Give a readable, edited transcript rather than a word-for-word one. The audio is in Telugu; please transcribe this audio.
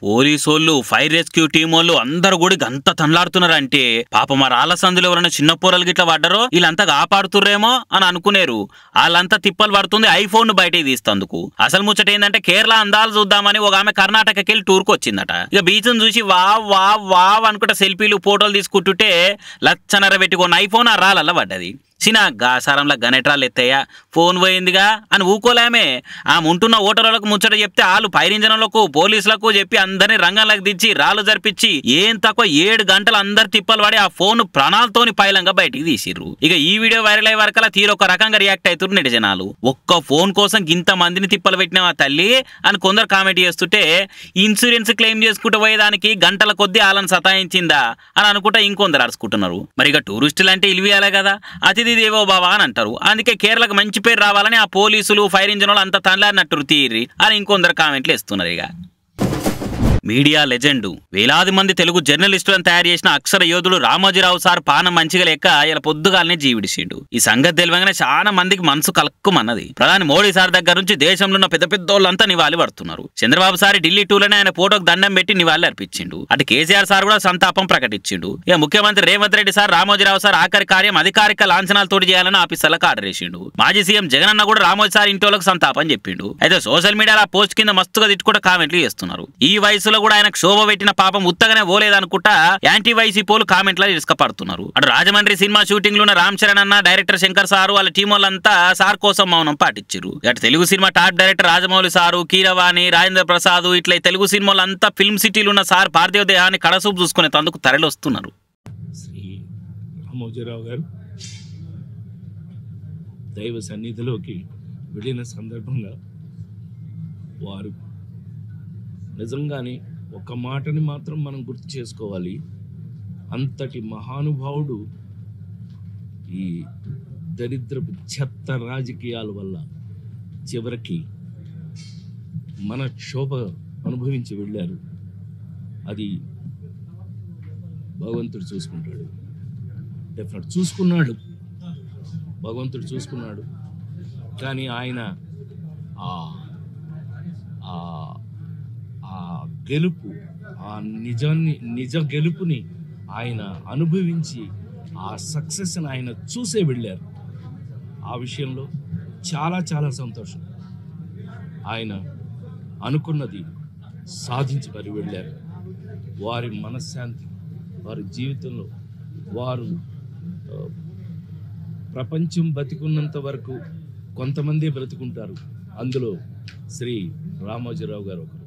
పోలీసోళ్ళు ఫైర్ రెస్క్యూ టీమ్ వాళ్ళు అందరు కూడా గంత తన్లాడుతున్నారంటే పాప మా రాళ్ల సందులో ఎవరైనా చిన్న పోరలు గిట్లా పడ్డారో వీళ్ళంతా కాపాడుతుర్రేమో అని అనుకునేరు. వాళ్ళంతా తిప్పలు పడుతుంది ఐఫోన్ ను బయటికి తీస్తందుకు. అసలు ముచ్చట ఏంటంటే కేరళ అందాలు చూద్దామని ఒక ఆమె కర్ణాటకకి వెళ్ళి టూర్కి వచ్చిందట. ఇక బీచ్ ను చూసి వావ్ వావ్ వావ్ అనుకుంటా సెల్ఫీలు ఫోటోలు తీసుకుంటుంటే లచ్చనర పెట్టుకున్న ఐఫోన్ ఆ రాళ్ళల్లో పడ్డది. సినా గాసారంలో గనెట్రాలు ఎత్తయ్యా ఫోన్ పోయిందిగా అని ఊకోలేమే. ఆమె ఉంటున్న ఓటర్లకు ముచ్చట చెప్తే వాళ్ళు ఫైర్ ఇంజన్లకు పోలీసులకు చెప్పి అందరినీ రంగంలోకి దించి రాళ్ళు జరిపించి ఏం తక్కువ 7 గంటలు అందరు తిప్పలు పడి ఆ ఫోన్ ప్రాణాలతోని పైలంగా బయటికి తీసిర్రు. ఇక ఈ వీడియో వైరల్ అయ్యే వరకలా తీరొక రకంగా రియాక్ట్ అవుతున్నారు నెటిజనాలు. ఒక్క ఫోన్ కోసం ఇంత మందిని తిప్పలు పెట్టిన ఆ తల్లి అని కొందరు కామెంట్ చేస్తుంటే ఇన్సూరెన్స్ క్లెయిమ్ చేసుకుంటూ పోయేదానికి గంటల కొద్దీ వాళ్ళని సతాయించిందా అని అనుకుంటా ఇంకొందరు అరుచుకుంటున్నారు. మరి ఇక టూరిస్టులు అంటే ఇలివియాలే కదా, అతిథి దేవో బావా అని అంటారు. అందుకే కేరళకు మంచి పేరు రావాలని ఆ పోలీసులు ఫైర్ ఇంజన్ వాళ్ళు అంత తనలాడినట్టు తీరి అని ఇంకొందరు కామెంట్లు ఇస్తున్నారు. ఇక మీడియా లెజెండ్ వేలాది మంది తెలుగు జర్నలిస్టులను తయారు చేసిన అక్షర యోధుడు రామోజీరావు సార్ పానం మంచిగా లేక ఇలా పొద్దుగాలనే జీవిడిచిండు. ఈ సంగతి తెలియగానే చాలా మందికి మనసు కలక్కుమన్నది. ప్రధాని మోడీ సార్ దగ్గర నుంచి దేశంలో ఉన్న పెద్ద పెద్ద వాళ్ళంతా నివాళి పడుతున్నారు. చంద్రబాబు సార్ ఢిల్లీ టూర్లోనే ఆయన ఫోటోకు దండం పెట్టి నివాళి అర్పించిండు. అటు కేసీఆర్ సార్ కూడా సంతాపం ప్రకటించిండు. ఇక ముఖ్యమంత్రి రేవంత్ రెడ్డి సార్ రామోజీరావు సార్ ఆఖరి కార్యం అధికారిక లాంఛనాలతోటి చేయాలని ఆఫీసర్లకు ఆర్డర్ చేసిండు. మాజీ సీఎం జగనన్న కూడా రామోజీ సార్ ఇంటోలకు సంతాపం చెప్పిండు. అయితే సోషల్ మీడియాలో పోస్ట్ కింద మస్తుగా తిట్టుకుంటూ కామెంట్లు చేస్తున్నారు. ఈ వయసు కూడా ఆయన క్షోభ పెట్టిన పాపం ఉత్తగానే పోలేదనుకుంటా యాంటీ వైసీ పోలు కామెంట్ల ఇసుకపడుతున్నారు. అటు రాజమండ్రి సినిమా షూటింగ్ లో ఉన్న రామ్ చరణ్ అన్న, డైరెక్టర్ శంకర్ సారు వాళ్ళ టీం వాళ్ళంతా సార్ కోసం మౌనం పాటించారు. అటు Telugu cinema top director Rajamouli sir, Keeravani, Rajendra Prasad ఇట్లా తెలుగు సినిమాలంతా ఫిల్మ్ సిటీలో ఉన్న సార్ పార్థివ దేహాన్ని కడసూపు చూసుకునే తందుకు తరలి వస్తున్నారు. శ్రీ రామోజీరావు గారు దైవ సన్నిధిలోకి వెళ్ళిన సందర్భంగా వారు నిజంగానే ఒక మాటని మాత్రం మనం గుర్తు చేసుకోవాలి. అంతటి మహానుభావుడు ఈ దరిద్రపు చెత్త రాజకీయాల వల్ల చివరికి మన క్షోభ అనుభవించి వెళ్ళారు. అది భగవంతుడు చూసుకుంటాడు, డెఫినెట్ చూసుకున్నాడు, భగవంతుడు చూసుకున్నాడు. కానీ ఆయన గెలుపు, ఆ నిజ గెలుపుని ఆయన అనుభవించి ఆ సక్సెస్ని ఆయన చూసే వెళ్ళారు. ఆ విషయంలో చాలా చాలా సంతోషం. ఆయన అనుకున్నది సాధించి మరి వెళ్ళారు. వారి మనశ్శాంతి, వారి జీవితంలో వారు ప్రపంచం బతికున్నంత వరకు కొంతమంది బ్రతుకుంటారు. అందులో శ్రీ రామోజీరావు గారు ఒకరు.